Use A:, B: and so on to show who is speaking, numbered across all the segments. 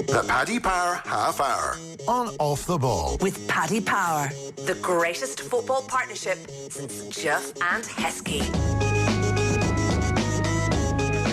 A: The Paddy Power Half Hour on Off the Ball.
B: With Paddy Power, the greatest football partnership since Duff and Heskey.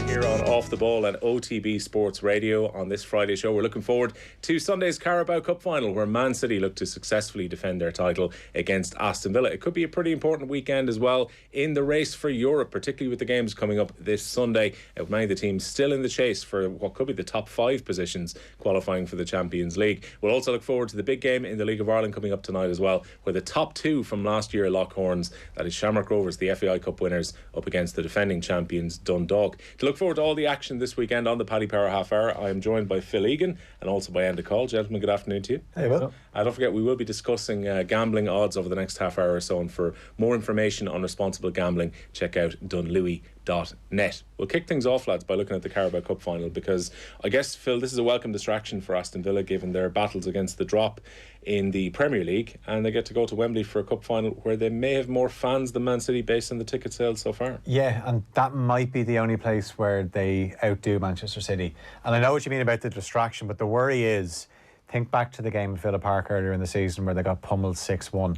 C: Here on Off the Ball and OTB Sports Radio on this Friday show. We're looking forward to Sunday's Carabao Cup final, where Man City look to successfully defend their title against Aston Villa. It could be a pretty important weekend as well in the race for Europe, particularly with the games coming up this Sunday, with many of the teams still in the chase for what could be the top 5 positions qualifying for the Champions League. We'll also look forward to the big game in the League of Ireland coming up tonight as well, where the top 2 from last year lock horns. That is Shamrock Rovers, the FAI Cup winners, up against the defending champions Dundalk. To look forward to all the action this weekend on the Paddy Power Half Hour, I am joined by Phil Egan and also by Enda Coll. Gentlemen, good afternoon to you.
D: Hey, Will.
C: Don't forget, we will be discussing gambling odds over the next half hour or so, and for more information on responsible gambling, check out dunlewy.net. We'll kick things off, lads, by looking at the Carabao Cup final, because I guess, Phil, this is a welcome distraction for Aston Villa given their battles against the drop in the Premier League, and they get to go to Wembley for a cup final where they may have more fans than Man City based on the ticket sales so far.
D: Yeah, and that might be the only place where they outdo Manchester City. And I know what you mean about the distraction, but the worry is, think back to the game at Villa Park earlier in the season where they got pummeled 6-1.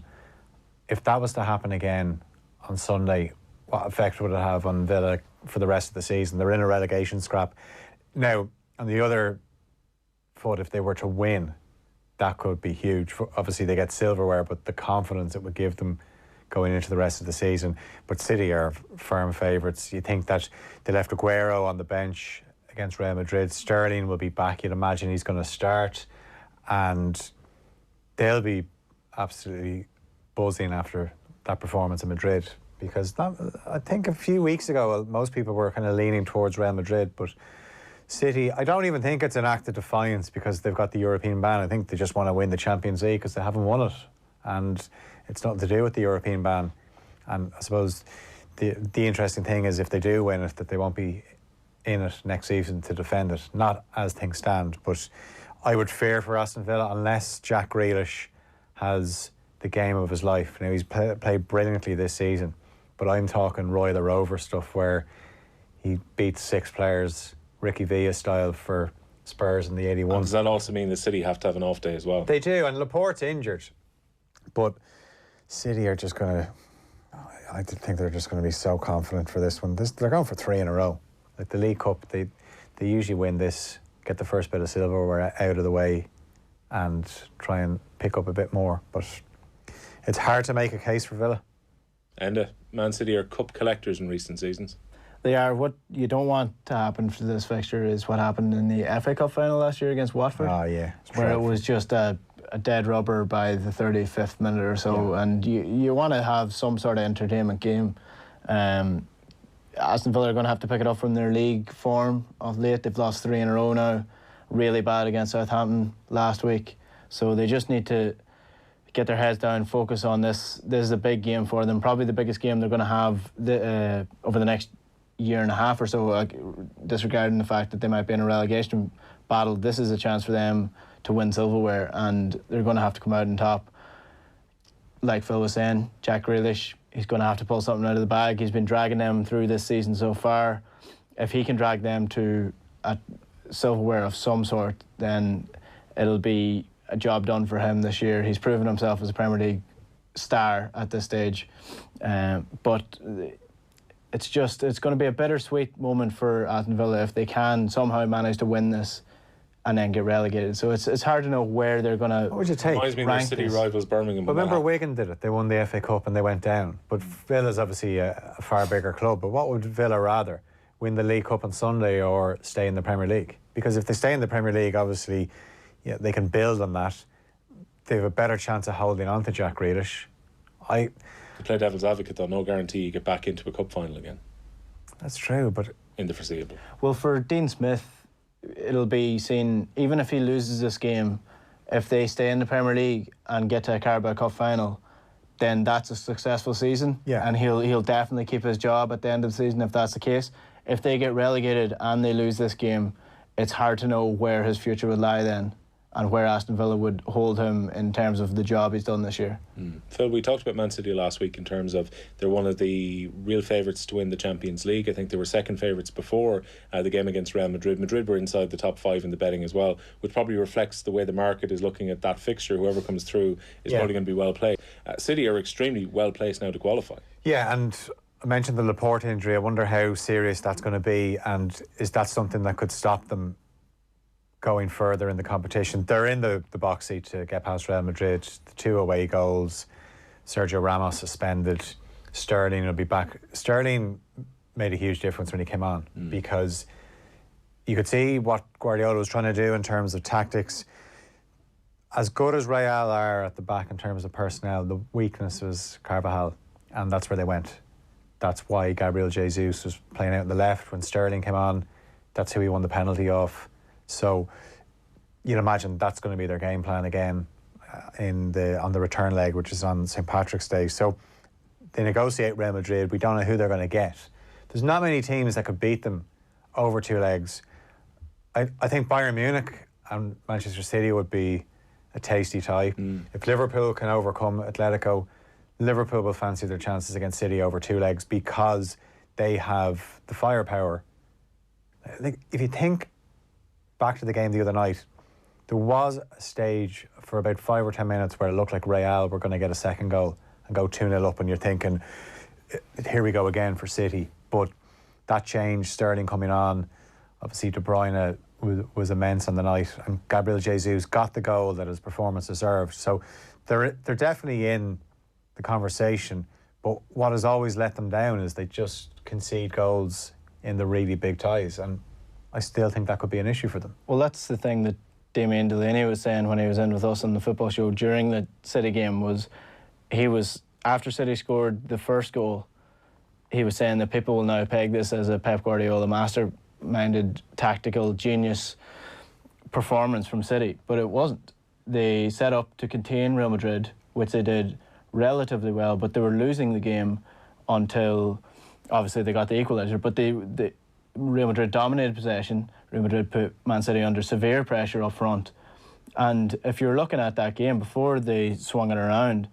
D: If that was to happen again on Sunday, what effect would it have on Villa for the rest of the season? They're in a relegation scrap. Now, on the other foot, if they were to win, that could be huge. Obviously, they get silverware, but the confidence it would give them going into the rest of the season. But City are firm favourites. You think that they left Aguero on the bench against Real Madrid. Sterling will be back. You'd imagine he's going to start. And they'll be absolutely buzzing after that performance in Madrid. Because I think a few weeks ago, most people were kind of leaning towards Real Madrid, but City, I don't even think it's an act of defiance because they've got the European ban. I think they just want to win the Champions League because they haven't won it, and it's nothing to do with the European ban. And I suppose the interesting thing is if they do win it, that they won't be in it next season to defend it, not as things stand. But I would fear for Aston Villa unless Jack Grealish has the game of his life. Now, he's played brilliantly this season, but I'm talking Roy the Rover stuff where he beats 6 players Ricky Villa style for Spurs in the 81.
C: And does that also mean the City have to have an off day as well?
D: They do, and Laporte's injured. But City are just going to... I think they're just going to be so confident for this one. They're going for 3 in a row. Like the League Cup, they usually win this, get the first bit of silverware out of the way and try and pick up a bit more. But it's hard to make a case for Villa.
C: And Man City are cup collectors in recent seasons.
E: They are. What you don't want to happen for this fixture is what happened in the FA Cup final last year against Watford.
D: Oh, yeah.
E: Where it was just a dead rubber by the 35th minute or so. Yeah. And you want to have some sort of entertainment game. Aston Villa are going to have to pick it up from their league form of late. They've lost 3 in a row now. Really bad against Southampton last week. So they just need to get their heads down, focus on this. This is a big game for them. Probably the biggest game they're going to have over the next year and a half or so, disregarding the fact that they might be in a relegation battle. This is a chance for them to win silverware, and they're going to have to come out on top. Like Phil was saying, Jack Grealish, he's going to have to pull something out of the bag. He's been dragging them through this season so far. If he can drag them to a silverware of some sort, then it'll be a job done for him this year. He's proven himself as a Premier League star at this stage, but it's going to be a bittersweet moment for Aston Villa if they can somehow manage to win this and then get relegated. So it's hard to know where they're going to.
D: What would you take?
C: Reminds me of their City rivals Birmingham.
D: But remember Wigan did it. They won the FA Cup and they went down. But Villa's obviously a far bigger club. But what would Villa rather? Win the League Cup on Sunday or stay in the Premier League? Because if they stay in the Premier League, obviously they can build on that. They have a better chance of holding on to Jack Grealish. To
C: play devil's advocate, though, no guarantee you get back into a cup final again.
D: That's true, but
C: in the foreseeable.
E: Well, for Dean Smith, it'll be seen, even if he loses this game, if they stay in the Premier League and get to a Carabao Cup final, then that's a successful season.
D: Yeah.
E: And he'll definitely keep his job at the end of the season if that's the case. If they get relegated and they lose this game, it's hard to know where his future would lie then. and where Aston Villa would hold him in terms of the job he's done this year.
C: Phil, we talked about Man City last week in terms of they're one of the real favourites to win the Champions League. I think they were second favourites before the game against Real Madrid. Madrid were inside the top 5 in the betting as well, which probably reflects the way the market is looking at that fixture. Whoever comes through is probably going to be well played. City are extremely well placed now to qualify.
D: Yeah, and I mentioned the Laporte injury. I wonder how serious that's going to be, and is that something that could stop them going further in the competition? They're in the box seat to get past Real Madrid. The 2 away goals, Sergio Ramos suspended, Sterling will be back. Sterling made a huge difference when he came on because you could see what Guardiola was trying to do in terms of tactics. As good as Real are at the back in terms of personnel, the weakness was Carvajal, and that's where they went. That's why Gabriel Jesus was playing out on the left when Sterling came on. That's who he won the penalty off. So you'd imagine that's going to be their game plan again on the return leg, which is on St. Patrick's Day. So they negotiate Real Madrid. We don't know who they're going to get. There's not many teams that could beat them over 2 legs. I think Bayern Munich and Manchester City would be a tasty tie. If Liverpool can overcome Atletico, Liverpool will fancy their chances against City over 2 legs because they have the firepower. If you think back to the game the other night, there was a stage for about 5 or 10 minutes where it looked like Real were going to get a second goal and go 2-0 up, and you're thinking, here we go again for City. But that changed, Sterling coming on, obviously De Bruyne was immense on the night, and Gabriel Jesus got the goal that his performance deserved. So they're definitely in the conversation, but what has always let them down is they just concede goals in the really big ties, and I still think that could be an issue for them.
E: Well, that's the thing that Damien Delaney was saying when he was in with us on the football show during the City game. After City scored the first goal, he was saying that people will now peg this as a Pep Guardiola masterminded tactical genius performance from City, but it wasn't. They set up to contain Real Madrid, which they did relatively well, but they were losing the game until obviously they got the equaliser. But Real Madrid dominated possession. Real Madrid put Man City under severe pressure up front. And if you're looking at that game before they swung it around,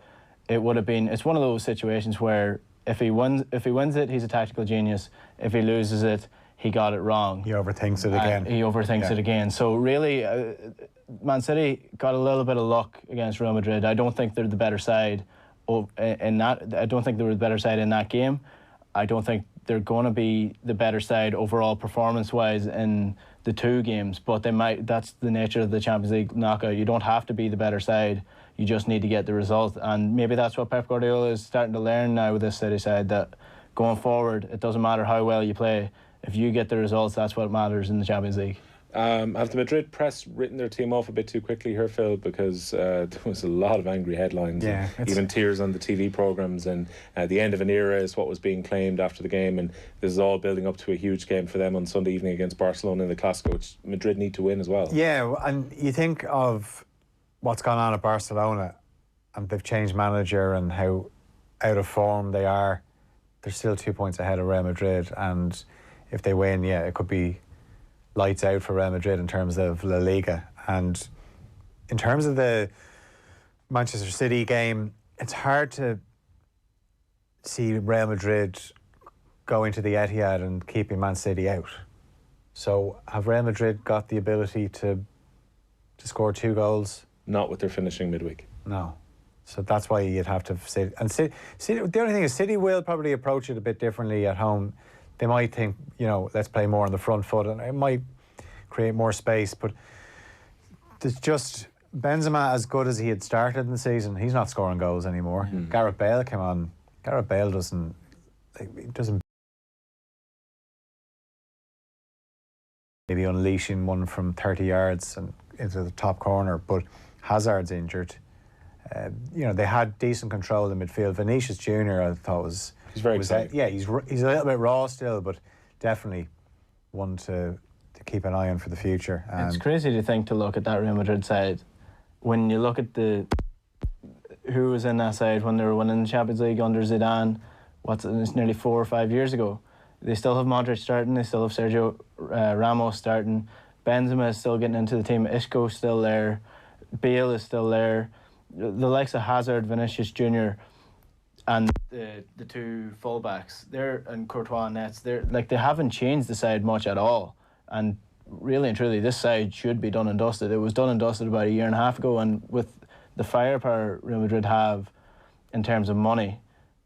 E: it's one of those situations where if he wins it, he's a tactical genius. If he loses it, he got it wrong.
D: He overthinks it again.
E: He overthinks it again. So really, Man City got a little bit of luck against Real Madrid. I don't think they're the better side in that. I don't think they were the better side in that game. I don't think they're going to be the better side overall performance-wise in the 2 games, but they might. That's the nature of the Champions League knockout. You don't have to be the better side. You just need to get the result, and maybe that's what Pep Guardiola is starting to learn now with this City side, that going forward, it doesn't matter how well you play. If you get the results, that's what matters in the Champions League.
C: Have the Madrid press written their team off a bit too quickly here, Phil? Because there was a lot of angry headlines, even tears on the TV programmes, and the end of an era is what was being claimed after the game, and this is all building up to a huge game for them on Sunday evening against Barcelona in the Clásico, which Madrid need to win as well.
D: Yeah, and you think of what's gone on at Barcelona, and they've changed manager and how out of form they are. They're still 2 points ahead of Real Madrid, and if they win, it could be lights out for Real Madrid in terms of La Liga. And in terms of the Manchester City game, it's hard to see Real Madrid going to the Etihad and keeping Man City out. So have Real Madrid got the ability to score 2 goals?
C: Not with their finishing midweek.
D: No. So that's why you'd have to City. And City, the only thing is City will probably approach it a bit differently at home. They might think, let's play more on the front foot, and it might create more space. But there's just Benzema, as good as he had started in the season, he's not scoring goals anymore. Gareth Bale came on. Gareth Bale doesn't maybe unleashing one from 30 yards and into the top corner, but Hazard's injured. They had decent control in midfield. Vinicius Junior, I thought
C: he's very exciting.
D: He's a little bit raw still, but definitely one to keep an eye on for the future.
E: It's crazy to think, to look at that Real Madrid side. When you look at who was in that side when they were winning the Champions League under Zidane, it's nearly 4 or 5 years ago. They still have Modric starting, they still have Sergio Ramos starting. Benzema is still getting into the team. Isco's still there. Bale is still there. The likes of Hazard, Vinicius Jr. and the two fullbacks, and Courtois and Nets, they haven't changed the side much at all. And really and truly, this side should be done and dusted. It was done and dusted about a year and a half ago, and with the firepower Real Madrid have in terms of money,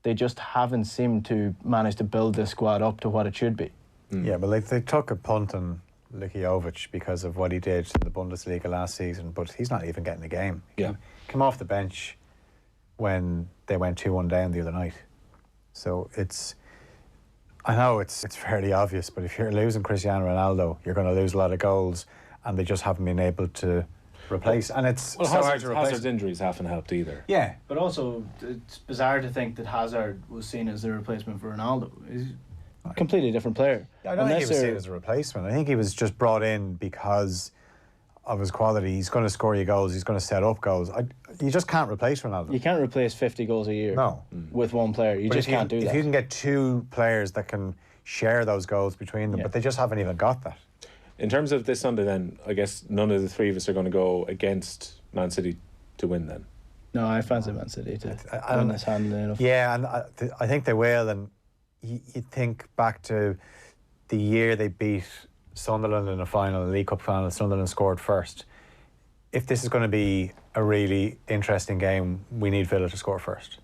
E: they just haven't seemed to manage to build this squad up to what it should be.
D: Yeah, but they took a punt on Likijovic because of what he did in the Bundesliga last season, but he's not even getting a game. He came off the bench when they went 2-1 down the other night. So I know it's fairly obvious, but if you're losing Cristiano Ronaldo, you're going to lose a lot of goals, and they just haven't been able to replace. And it's so hard to replace.
C: Hazard's injuries haven't helped either.
D: Yeah.
E: But also, it's bizarre to think that Hazard was seen as the replacement for Ronaldo. He's a completely different player.
D: I don't think he was seen as a replacement. I think he was just brought in because of his quality. He's going to score you goals. He's going to set up goals. You just can't replace Ronaldo.
E: You can't replace 50 goals a year with one player. You just can't do that.
D: If you can get two players that can share those goals between them, but they just haven't even got that.
C: In terms of this Sunday then, I guess none of the three of us are going to go against Man City to win then.
E: No, I fancy Man City to win this handily enough.
D: Yeah, and I think they will. And you think back to the year they beat Sunderland in a final, a League Cup final. Sunderland scored first. If this is going to be a really interesting game, we need Villa to score first.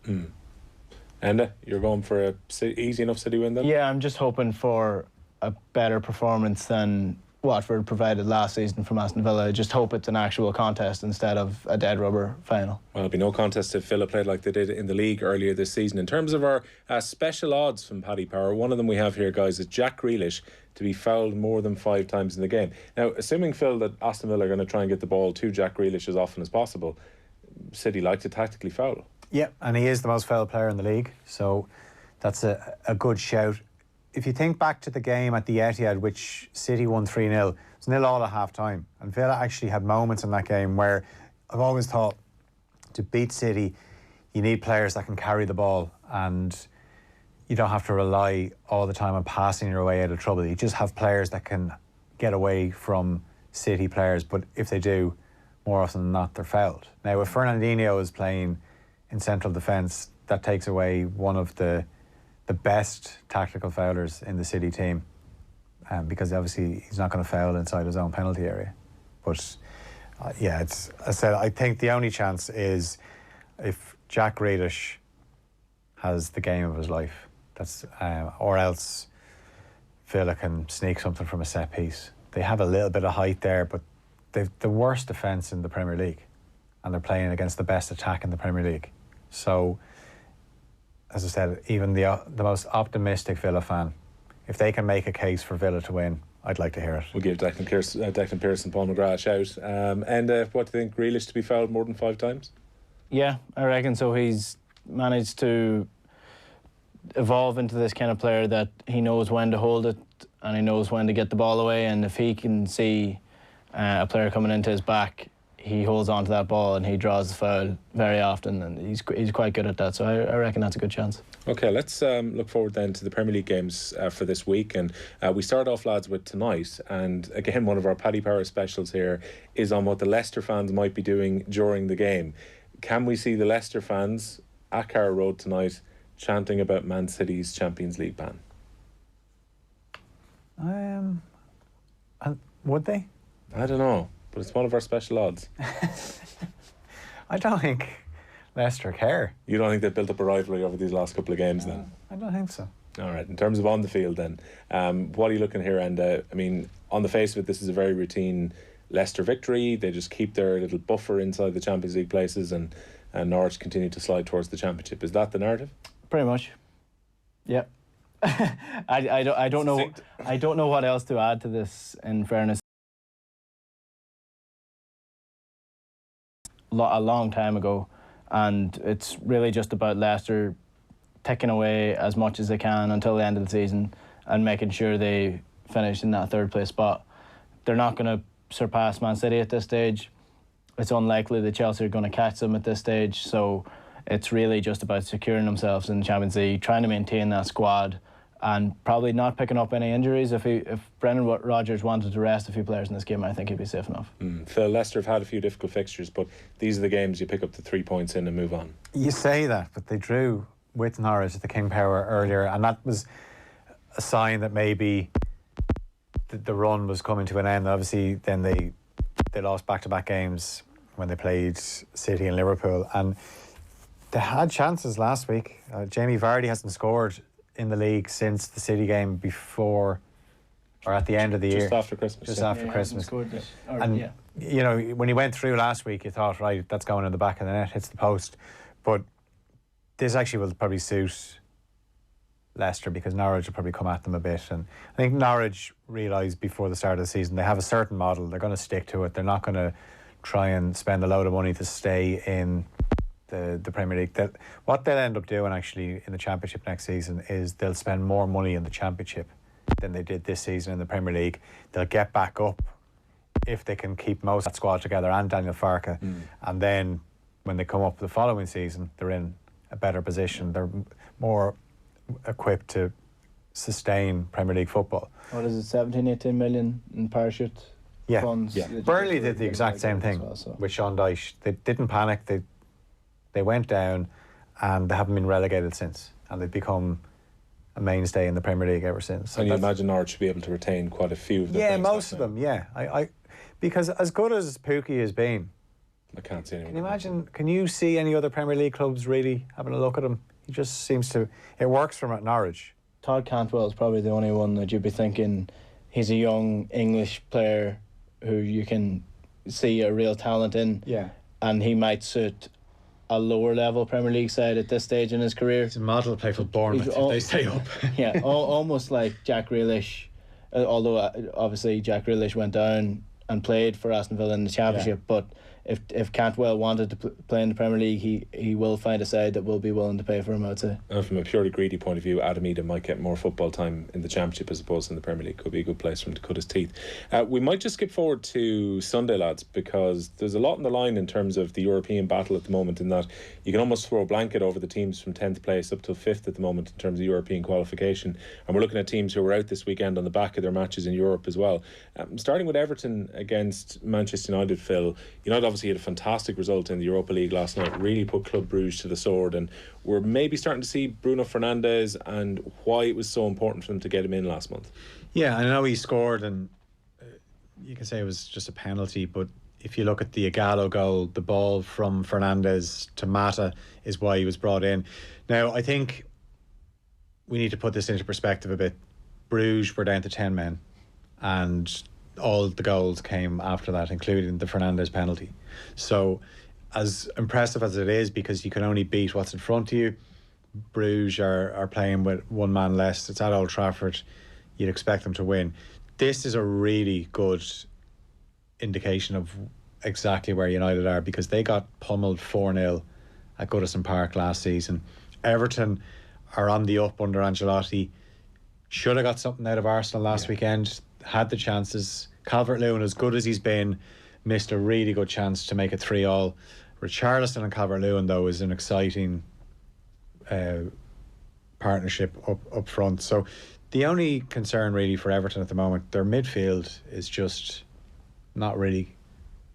C: Enda, you're going for a easy enough City win then?
E: Yeah, I'm just hoping for a better performance than Watford provided last season from Aston Villa. I just hope it's an actual contest instead of a dead rubber final.
C: Well, it'll be no contest if Villa played like they did in the league earlier this season. In terms of our special odds from Paddy Power, one of them we have here, guys, is Jack Grealish to be fouled more than 5 times in the game. Now, assuming, Phil, that Aston Villa are going to try and get the ball to Jack Grealish as often as possible, City like to tactically foul. Yeah,
D: and he is the most fouled player in the league, so that's a good shout. If you think back to the game at the Etihad, which City won 3-0, it was 0-0 at half-time. And Villa actually had moments in that game where I've always thought to beat City, you need players that can carry the ball, and you don't have to rely all the time on passing your way out of trouble. You just have players that can get away from City players, but if they do, more often than not, they're fouled. Now, if Fernandinho is playing in central defence, that takes away one of the best tactical foulers in the City team, because obviously he's not going to foul inside his own penalty area. But as I said, I think the only chance is if Jack Grealish has the game of his life. That's or else Villa can sneak something from a set piece. They have a little bit of height there, but they've the worst defence in the Premier League, and they're playing against the best attack in the Premier League. So, as I said, even the most optimistic Villa fan, if they can make a case for Villa to win, I'd like to hear it.
C: We'll give Declan Pearce and Paul McGrath a shout. And what do you think, Grealish to be fouled more than 5 times?
E: Yeah, I reckon so. He's managed to evolve into this kind of player that he knows when to hold it and he knows when to get the ball away, and if he can see a player coming into his back, he holds on to that ball and he draws the foul very often, and he's quite good at that, so I reckon that's a good chance. Okay,
C: let's look forward then to the Premier League games for this week, and we start off, lads, with tonight, and again one of our Paddy Power specials here is on what the Leicester fans might be doing during the game. Can we see the Leicester fans at Carrow Road tonight chanting about Man City's Champions League ban?
D: Would they?
C: I don't know, but it's one of our special odds.
D: I don't think Leicester care.
C: You don't think they've built up a rivalry over these last couple of games then?
D: I don't think so.
C: All right, in terms of on the field then, what are you looking here? And I mean, on the face of it, this is a very routine Leicester victory. They just keep their little buffer inside the Champions League places, and Norwich continue to slide towards the Championship. Is that the narrative?
E: Pretty much. Yeah. I don't know what else to add to this, in fairness. A long time ago, and it's really just about Leicester ticking away as much as they can until the end of the season and making sure they finish in that 3rd place spot. They're not going to surpass Man City at this stage. It's unlikely that Chelsea are going to catch them at this stage, so it's really just about securing themselves in the Champions League, trying to maintain that squad and probably not picking up any injuries. If Brendan Rodgers wanted to rest a few players in this game, I think he'd be safe enough.
C: Phil, Leicester have had a few difficult fixtures, but these are the games you pick up the 3 points in and move on.
D: You say that, but they drew with Norwich at the King Power earlier, and that was a sign that maybe the run was coming to an end. Obviously, then they lost back-to-back games when they played City and Liverpool, and they had chances last week. Jamie Vardy hasn't scored in the league since the City game before, or at the end of the year.
C: Just after Christmas.
D: Just after Christmas.
E: And
D: you know, when he went through last week, you thought, right, that's going in the back of the net, hits the post. But this actually will probably suit Leicester, because Norwich will probably come at them a bit. And I think Norwich realised before the start of the season they have a certain model. They're going to stick to it. They're not going to try and spend a load of money to stay in the Premier League. What they'll end up doing actually in the Championship next season is they'll spend more money in the Championship than they did this season in the Premier League. They'll get back up if they can keep most of that squad together and Daniel Farke. And then when they come up the following season, they're in a better position. They're more equipped to sustain Premier League football.
E: What is it, 17, 18 million in parachute funds?
D: Yeah. Burnley did the exact same thing with Sean Dyche. They didn't panic. They went down, and they haven't been relegated since, and they've become a mainstay in the Premier League ever since.
C: And you imagine Norwich should be able to retain quite a few of them.
D: Most of them. Yeah, I because as good as Pookie has been,
C: I can't see anyone.
D: Can you imagine? Can you see any other Premier League clubs really having a look at him? He just seems to. It works for him at Norwich.
E: Todd Cantwell is probably the only one that you'd be thinking he's a young English player who you can see a real talent in.
D: Yeah,
E: and he might suit a lower level Premier League side at this stage in his career.
D: He's a model play for Bournemouth if they stay up.
E: Yeah, almost like Jack Grealish, although obviously Jack Grealish went down and played for Aston Villa in the Championship, but if Cantwell wanted to play in the Premier League, he will find a side that will be willing to pay for him, I would say.
C: And from a purely greedy point of view, Adam Eden might get more football time in the Championship as opposed to in the Premier League. Could be a good place for him to cut his teeth. We might just skip forward to Sunday, lads, because there's a lot on the line in terms of the European battle at the moment, in that you can almost throw a blanket over the teams from 10th place up to 5th at the moment in terms of European qualification. And we're looking at teams who are out this weekend on the back of their matches in Europe as well. Starting with Everton against Manchester United, Phil. United obviously had a fantastic result in the Europa League last night, really put Club Brugge to the sword, and we're maybe starting to see Bruno Fernandes and why it was so important for them to get him in last month.
D: Yeah, I know he scored, and you can say it was just a penalty, but if you look at the Igalo goal, the ball from Fernandes to Mata is why he was brought in. Now, I think we need to put this into perspective a bit. Bruges were down to 10 men, and all the goals came after that, including the Fernandes penalty. So as impressive as it is, because you can only beat what's in front of you, Bruges are playing with one man less. It's at Old Trafford. You'd expect them to win. This is a really good indication of exactly where United are, because they got pummeled 4-0 at Goodison Park last season. Everton are on the up under Ancelotti. Should have got something out of Arsenal last weekend. Had the chances. Calvert-Lewin, as good as he's been, missed a really good chance to make it 3-3. Richarlison and Calvert-Lewin, though, is an exciting partnership up front. So the only concern really for Everton at the moment, their midfield is just not really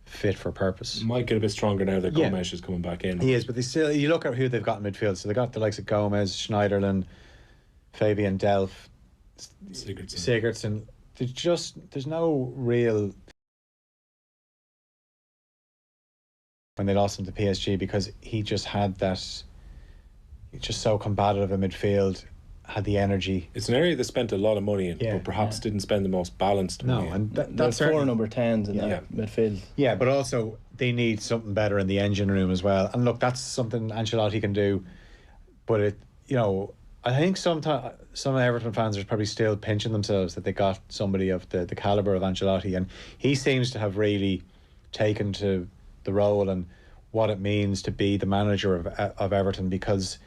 D: fit for purpose.
C: Might get a bit stronger now that Gomes is coming back in.
D: He is, but they still, you look at who they've got in midfield. So they got the likes of Gomez, Schneiderlin, Fabian Delph, Sigurdsson. There's no real, when they lost him to PSG, because he just had that, he's just so combative in midfield, had the energy.
C: It's an area they spent a lot of money in, but perhaps didn't spend the most balanced money.
D: And
E: that's 4 number 10s in that midfield.
D: Yeah, but also they need something better in the engine room as well. And look, that's something Ancelotti can do. But it, you know, I think sometimes some Everton fans are probably still pinching themselves that they got somebody of the calibre of Ancelotti, and he seems to have really taken to the role and what it means to be the manager of Everton, because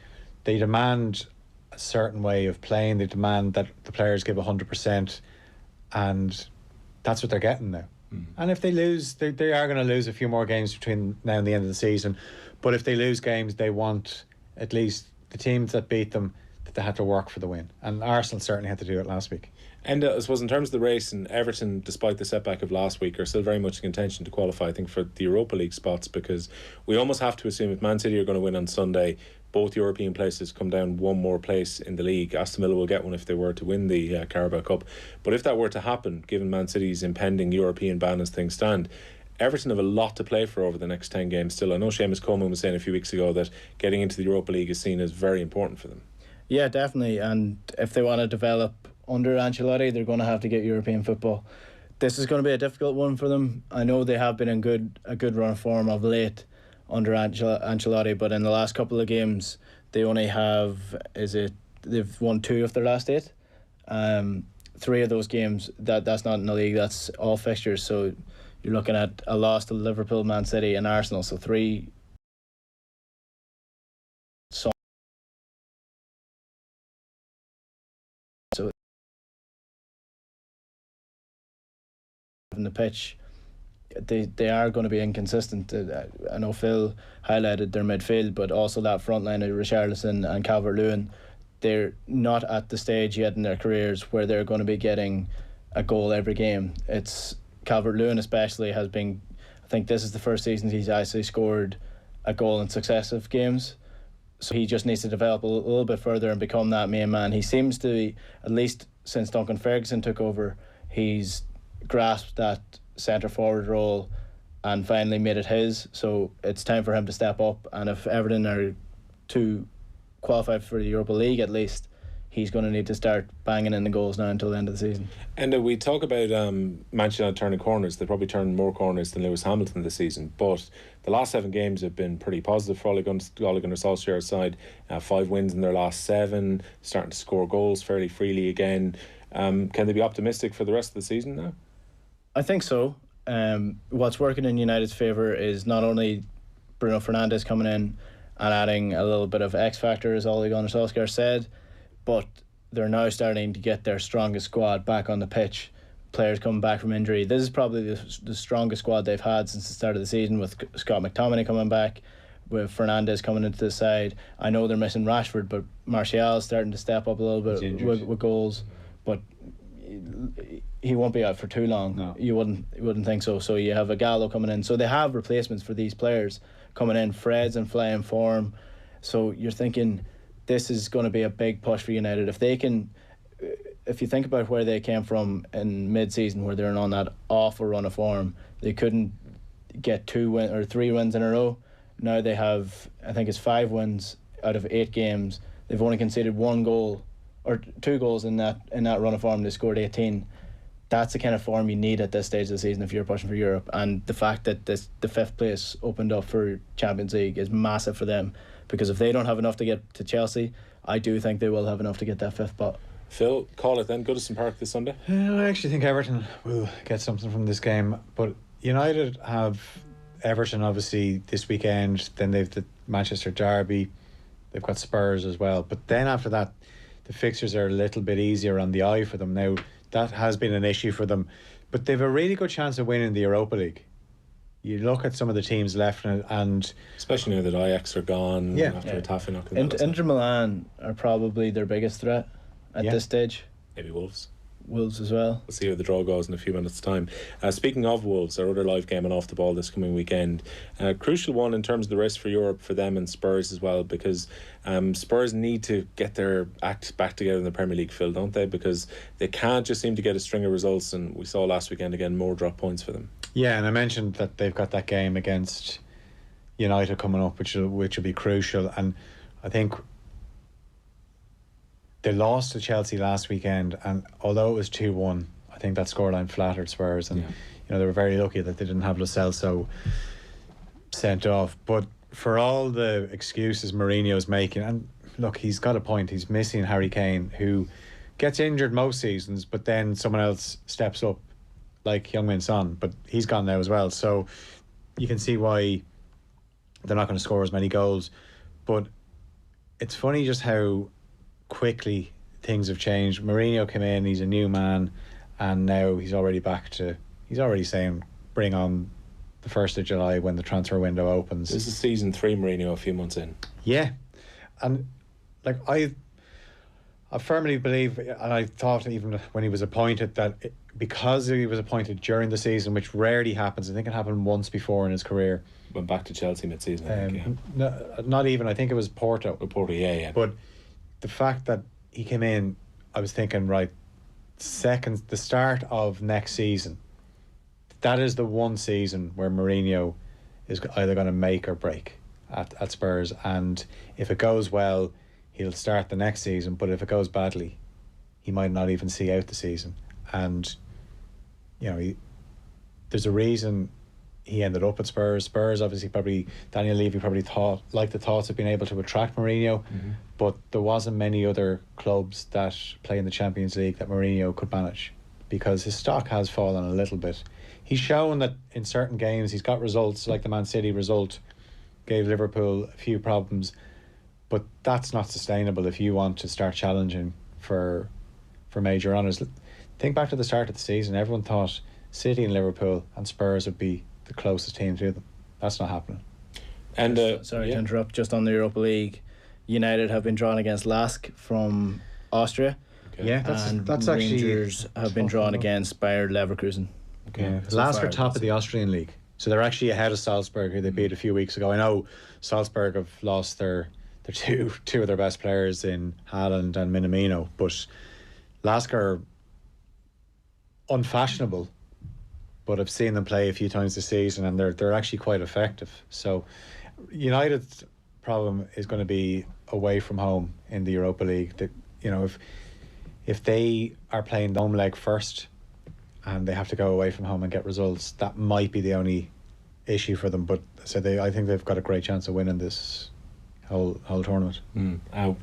D: they demand a certain way of playing. They demand that the players give 100%, and that's what they're getting now. And if they lose, they are going to lose a few more games between now and the end of the season, but if they lose games, they want at least the teams that beat them, that they had to work for the win. And Arsenal certainly had to do it last week.
C: And I suppose in terms of the race, and Everton, despite the setback of last week, are still very much in contention to qualify, I think, for the Europa League spots, because we almost have to assume if Man City are going to win on Sunday, both European places come down one more place in the league. Aston Villa will get one if they were to win the Carabao Cup. But if that were to happen, given Man City's impending European ban as things stand, Everton have a lot to play for over the next 10 games still. I know Seamus Coleman was saying a few weeks ago that getting into the Europa League is seen as very important for them.
E: Yeah, definitely. And if they want to develop under Ancelotti, they're going to have to get European football. This is going to be a difficult one for them. I know they have been in a good run of form of late under Ancelotti, but in the last couple of games they only have, they've won 2 of their last 8. 3 of those games, that's not in the league, that's all fixtures. So you're looking at a loss to Liverpool, Man City and Arsenal. So 3 in the pitch, they are going to be inconsistent. I know Phil highlighted their midfield, but also that front line of Richarlison and Calvert-Lewin, they're not at the stage yet in their careers where they're going to be getting a goal every game. It's Calvert-Lewin especially has been, I think this is the first season he's actually scored a goal in successive games. So he just needs to develop a little bit further and become that main man. He seems to be, at least since Duncan Ferguson took over, he's grasped that centre forward role and finally made it his. So it's time for him to step up, and if Everton are to qualify for the Europa League at least, he's going to need to start banging in the goals now until the end of the season.
C: And we talk about Manchester United turning corners. They probably turned more corners than Lewis Hamilton this season, but the last 7 games have been pretty positive for Ole Gunnar Solskjaer's side. 5 wins in their last 7, starting to score goals fairly freely again. Can they be optimistic for the rest of the season now?
E: I think so. What's working in United's favour is not only Bruno Fernandes coming in and adding a little bit of X factor, as Ole Gunnar Solskjaer said, but they're now starting to get their strongest squad back on the pitch. Players coming back from injury. This is probably the strongest squad they've had since the start of the season, with Scott McTominay coming back, with Fernandes coming into the side. I know they're missing Rashford, but Martial's starting to step up a little bit with goals, but he won't be out for too long. No. You wouldn't think so. So you have a Gallo coming in. So they have replacements for these players coming in. Fred's in flying form. So you're thinking this is going to be a big push for United. If you think about where they came from in mid-season, where they're on that awful run of form, they couldn't get 2 or 3 wins in a row. Now they have, I think it's 5 wins out of 8 games. They've only conceded 1 goal or 2 goals in that run of form. They scored 18. That's the kind of form you need at this stage of the season if you're pushing for Europe. And the fact that the 5th place opened up for Champions League is massive for them, because if they don't have enough to get to Chelsea, I do think they will have enough to get that 5th spot.
C: Phil, call it then. Goodison Park this Sunday.
D: I actually think Everton will get something from this game, but United have Everton obviously this weekend, then they've the Manchester Derby, they've got Spurs as well, but then after that the fixtures are a little bit easier on the eye for them now. That has been an issue for them, but they've a really good chance of winning the Europa League. You look at some of the teams left, and
C: especially now that Ajax are gone, after Taffy knocking
E: Inter Milan are probably their biggest threat at this stage.
C: Maybe Wolves
E: as well.
C: We'll see how the draw goes in a few minutes' time. Speaking of Wolves, our other live game and off the ball this coming weekend, crucial one in terms of the race for Europe for them and Spurs as well, because Spurs need to get their act back together in the Premier League, Phil, don't they? Because they can't just seem to get a string of results, and we saw last weekend again more drop points for them. Yeah,
D: and I mentioned that they've got that game against United coming up, which will be crucial, and I think they lost to Chelsea last weekend, and although it was 2-1, I think that scoreline flattered Spurs, and they were very lucky that they didn't have Lo Celso sent off. But for all the excuses Mourinho's making, and look, he's got a point. He's missing Harry Kane, who gets injured most seasons, but then someone else steps up, like Heung-min Son, but he's gone now as well. So you can see why they're not going to score as many goals. But it's funny just how quickly things have changed. Mourinho came in, he's a new man, and now he's already saying bring on the 1st of July when the transfer window opens.
C: This is season 3 Mourinho a few months in.
D: Yeah, and like I firmly believe, and I thought even when he was appointed, that because he was appointed during the season, which rarely happens, I think it happened once before in his career.
C: Went back to Chelsea mid-season, I think,
D: Not even, I think it was Porto.
C: Porto, yeah.
D: But the fact that he came in, I was thinking, right, the start of next season, that is the one season where Mourinho is either going to make or break at Spurs. And if it goes well, he'll start the next season, but if it goes badly, he might not even see out the season. And, you know, there's a reason he ended up at Spurs. Spurs, obviously, Daniel Levy probably liked the thoughts of being able to attract Mourinho, but there wasn't many other clubs that play in the Champions League that Mourinho could manage, because his stock has fallen a little bit. He's shown that in certain games he's got results, like the Man City result gave Liverpool a few problems, but that's not sustainable if you want to start challenging for major honours. Think back to the start of the season. Everyone thought City and Liverpool and Spurs would be the closest team to them. That's not happening.
C: And
E: sorry to interrupt, just on the Europa League, United have been drawn against Lask from Austria.
C: Okay.
D: Yeah, that's actually...
E: Rangers have been drawn against Bayer Leverkusen.
D: Okay. Lask are top of the Austrian league, so they're actually ahead of Salzburg, who they beat a few weeks ago. I know Salzburg have lost their two of their best players in Haaland and Minamino, but Lask are unfashionable, but I've seen them play a few times this season, and they're actually quite effective. So United's problem is going to be away from home in the Europa League. That, you know, if they are playing the home leg first and they have to go away from home and get results, that might be the only issue for them. But so I think they've got a great chance of winning this whole tournament.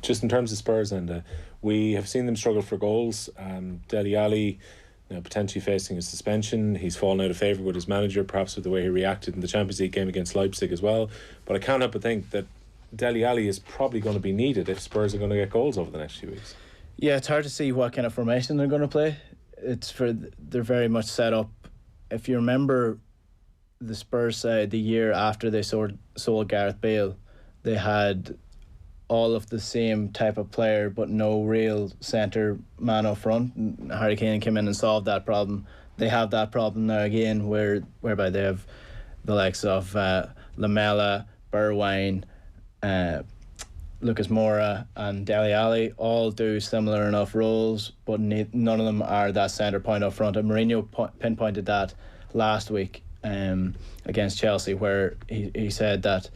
C: Just in terms of Spurs, and we have seen them struggle for goals. Dele Alli now potentially facing a suspension. He's fallen out of favour with his manager, perhaps with the way he reacted in the Champions League game against Leipzig as well. But I can't help but think that Dele Alli is probably going to be needed if Spurs are going to get goals over the next few weeks.
E: Yeah, it's hard to see what kind of formation they're going to play. They're very much set up. If you remember the Spurs side the year after they sold Gareth Bale, they had all of the same type of player but no real centre man up front. Harry Kane came in and solved that problem. They have that problem now again, whereby they have the likes of Lamela, Bergwijn, Lucas Moura and Dele Alli all do similar enough roles, but none of them are that centre point up front. And Mourinho pinpointed that last week against Chelsea, where he said that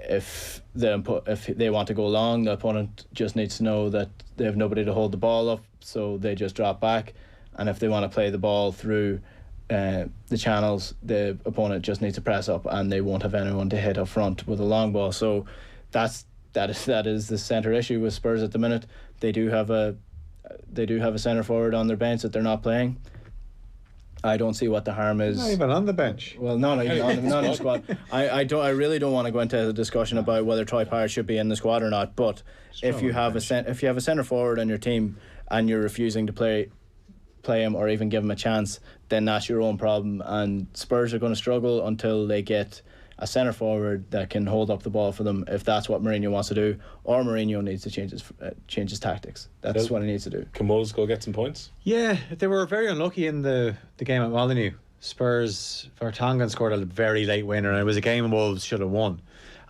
E: if they want to go long, the opponent just needs to know that they have nobody to hold the ball up, so they just drop back. And if they want to play the ball through the channels, the opponent just needs to press up, and they won't have anyone to hit up front with a long ball. So that is the centre issue with Spurs at the minute. They do have a centre forward on their bench that they're not playing. I don't see what the harm is.
D: Not even on the bench.
E: Well, not in the squad. I really don't want to go into a discussion about whether Troy Parrott should be in the squad or not. But if you have a centre forward on your team and you're refusing to play him or even give him a chance, then that's your own problem. And Spurs are going to struggle until they get a centre forward that can hold up the ball for them, if that's what Mourinho wants to do, or Mourinho needs to change his tactics. That's what he needs to do.
C: Can Wolves go get some points?
D: Yeah, they were very unlucky in the game at Molineux. Spurs, Vertonghen scored a very late winner, and it was a game Wolves should have won.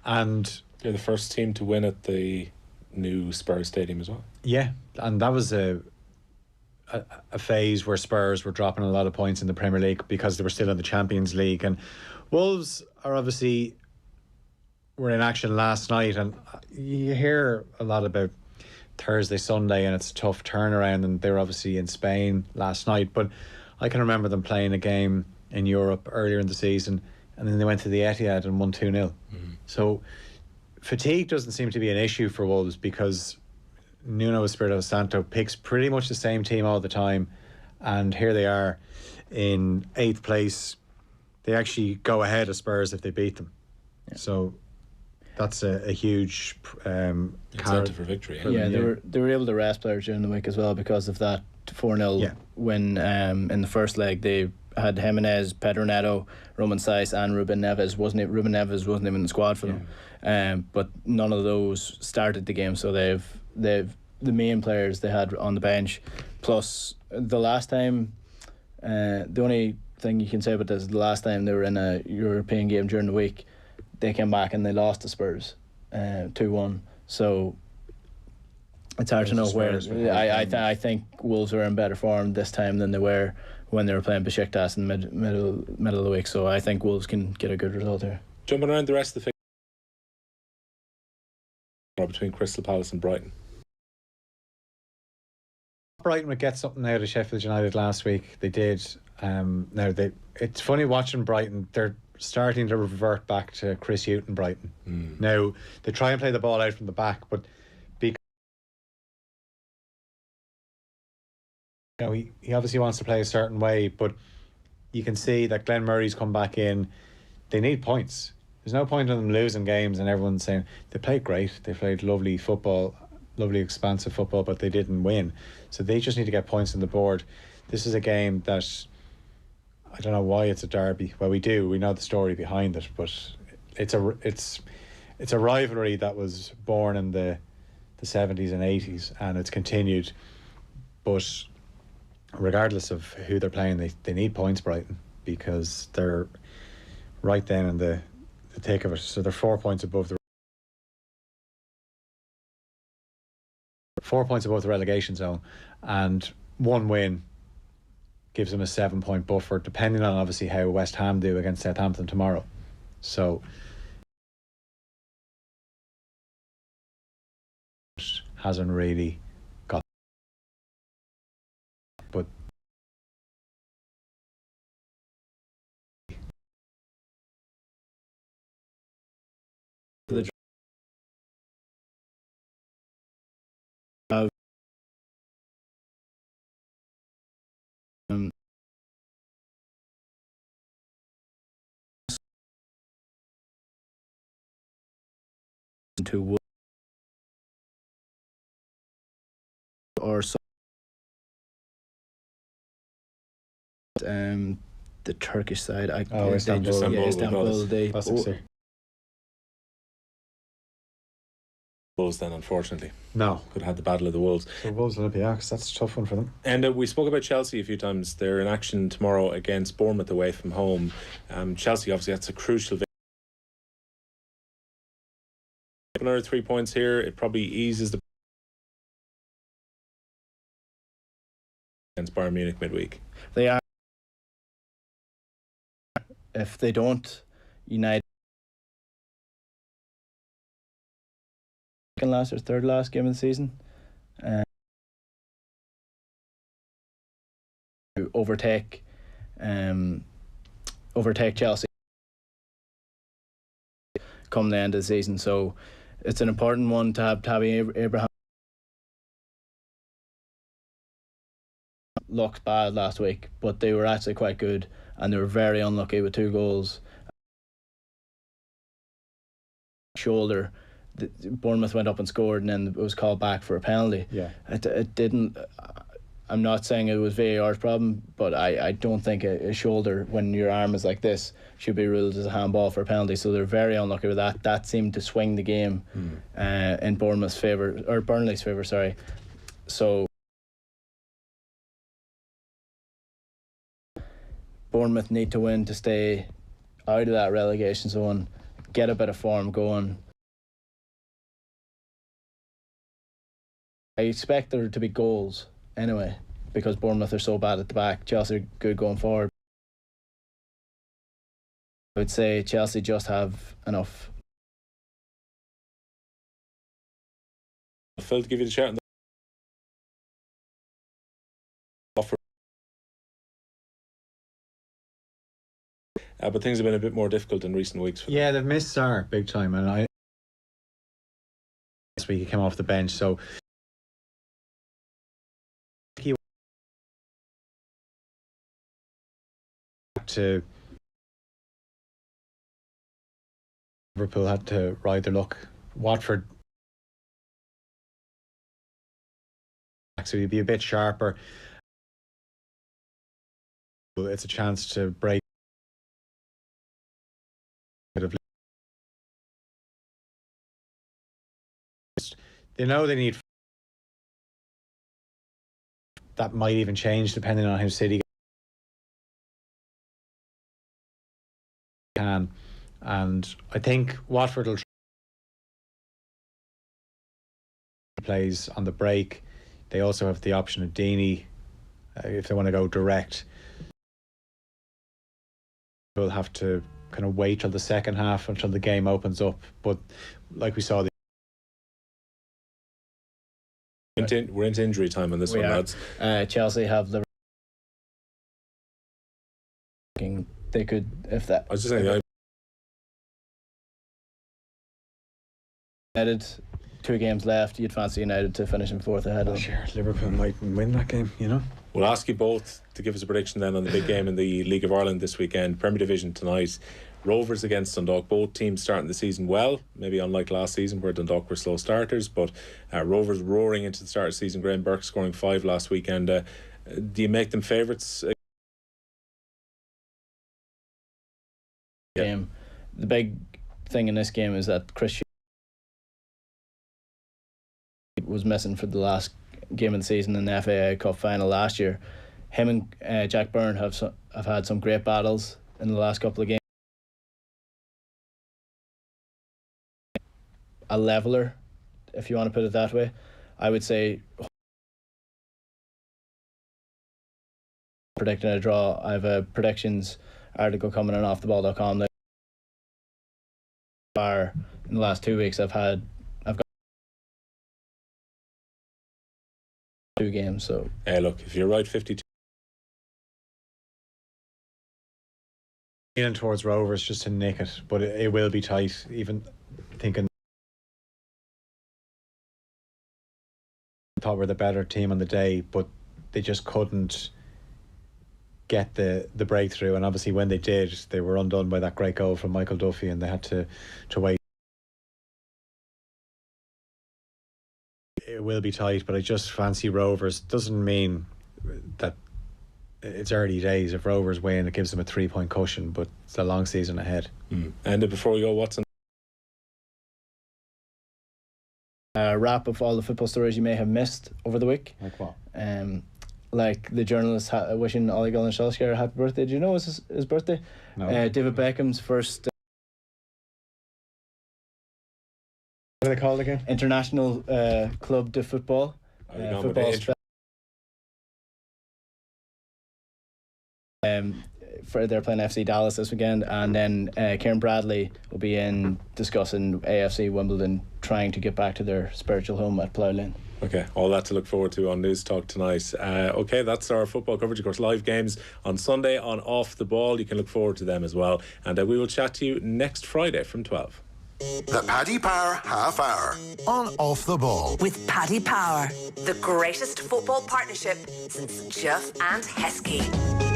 D: And
C: They're the first team to win at the new Spurs stadium as well.
D: Yeah, and that was a phase where Spurs were dropping a lot of points in the Premier League because they were still in the Champions League. And Wolves were in action last night, and you hear a lot about Thursday, Sunday, and it's a tough turnaround, and they were obviously in Spain last night. But I can remember them playing a game in Europe earlier in the season, and then they went to the Etihad and won 2-0. So fatigue doesn't seem to be an issue for Wolves, because Nuno Espirito Santo picks pretty much the same team all the time, and here they are in 8th place. They actually go ahead of Spurs if they beat them. Yeah. So that's a huge
C: incentive for victory.
E: Yeah, they were able to rest players during the week as well because of that 4-0 win in the first leg. They had Jimenez, Pedro Neto, Roman Saiz and Ruben Neves. Ruben Neves wasn't even in the squad for them. But none of those started the game, so they've the main players they had on the bench. Plus, the last time, the only thing you can say about this is the last time they were in a European game during the week, they came back and they lost to Spurs 2-1. So it's hard to know where. I think Wolves are in better form this time than they were when they were playing Besiktas in the middle of the week. So I think Wolves can get a good result here.
C: Jumping around the rest of the fixture between Crystal Palace and Brighton.
D: Brighton would get something out of Sheffield United last week. They did. It's funny watching Brighton. They're starting to revert back to Chris Hughton Brighton. Now they try and play the ball out from the back, but he obviously wants to play a certain way, but you can see that Glenn Murray's come back in. They need points. There's no point in them losing games and everyone's saying they played great, they played lovely football, lovely expansive football, but they didn't win. So they just need to get points on the board. This is a game that I don't know why it's a derby. Well, we do. We know the story behind it, but it's a rivalry that was born in the 70s and 80s, and it's continued. But regardless of who they're playing, they need points, Brighton, because they're right then in the thick of it. So they're 4 points above the relegation zone, and one win gives them a 7-point buffer, depending on obviously how West Ham do against Southampton tomorrow. So hasn't really got, but
E: to or so, the Turkish side.
D: Istanbul.
E: Istanbul.
C: Wolves then, unfortunately.
D: No.
C: Could have had the Battle of the Wolves.
D: So Wolves Olympiacos, that's a tough one for them.
C: And we spoke about Chelsea a few times. They're in action tomorrow against Bournemouth away from home. Chelsea, obviously, that's a crucial victory. Another 3 points here, it probably eases the against Bayern Munich midweek.
E: They are. If they don't unite, second last or third last game of the season, overtake Chelsea come the end of the season. So it's an important one to have Abraham. Looked bad last week, but they were actually quite good, and they were very unlucky with 2 goals. Shoulder, Bournemouth went up and scored, and then it was called back for a penalty.
D: Yeah,
E: it didn't. I'm not saying it was VAR's problem, but I don't think a shoulder when your arm is like this should be ruled as a handball for a penalty. So they're very unlucky with that. That seemed to swing the game in Bournemouth's favour, or Burnley's favour. Sorry. So Bournemouth need to win to stay out of that relegation zone, get a bit of form going. I expect there to be goals anyway, because Bournemouth are so bad at the back. Chelsea are good going forward. I would say Chelsea just have enough.
C: Phil, to give you the shout. But things have been a bit more difficult in recent weeks for them.
D: Yeah, they've missed Sarr big time, and this week he came off the bench, so he to Liverpool had to ride their luck. Watford, so you'd be a bit sharper. It's a chance to break. They know they need that might even change depending on how City can. And I think Watford will plays on the break. They also have the option of Deeney if they want to go direct. We'll have to kind of wait till the second half until the game opens up. But like we saw,
C: we're into injury time on this one, lads.
E: Chelsea have the. They could, if that.
C: I was just saying,
E: United, 2 games left. You'd fancy United to finish in 4th ahead of them.
D: Sure, Liverpool might win that game, you know.
C: We'll ask you both to give us a prediction then on the big game in the League of Ireland this weekend. Premier Division tonight. Rovers against Dundalk. Both teams starting the season well, maybe unlike last season where Dundalk were slow starters, but Rovers roaring into the start of the season. Graham Burke scoring 5 last weekend. Do you make them favourites?
E: Game. The big thing in this game is that Christian was missing for the last game of the season in the FAI Cup final last year. Him and Jack Byrne have had some great battles in the last couple of games. A leveler, if you want to put it that way. I would say predicting a draw. I have a predictions article coming on offtheball.com that in the last 2 weeks I've got 2 games. So
C: look, if you're right, 52.
D: Leaning towards Rovers just to nick it, but it will be tight. Even thinking thought were the better team on the day, but they just couldn't get the breakthrough. And obviously when they did, they were undone by that great goal from Michael Duffy, and they had to wait. It will be tight, but I just fancy Rovers. Doesn't mean that it's early days. If Rovers win, it gives them a 3-point cushion, but it's a long season ahead.
C: And before we go, what's on
E: wrap of all the football stories you may have missed over the week?
D: Like what?
E: Like the journalist wishing Ole Gunnar Solskjaer a happy birthday. Do you know his birthday?
D: No.
E: David Beckham's first
D: What are they called again?
E: international club de football. Football for they're playing FC Dallas this weekend, and then Kieran Bradley will be in discussing AFC Wimbledon, trying to get back to their spiritual home at Plough Lane.
C: Okay, all that to look forward to on News Talk tonight. Okay, that's our football coverage. Of course, live games on Sunday on Off the Ball. You can look forward to them as well. And we will chat to you next Friday from 12.
A: The Paddy Power Half Hour on Off the Ball.
B: With Paddy Power, the greatest football partnership since Jeff and Heskey.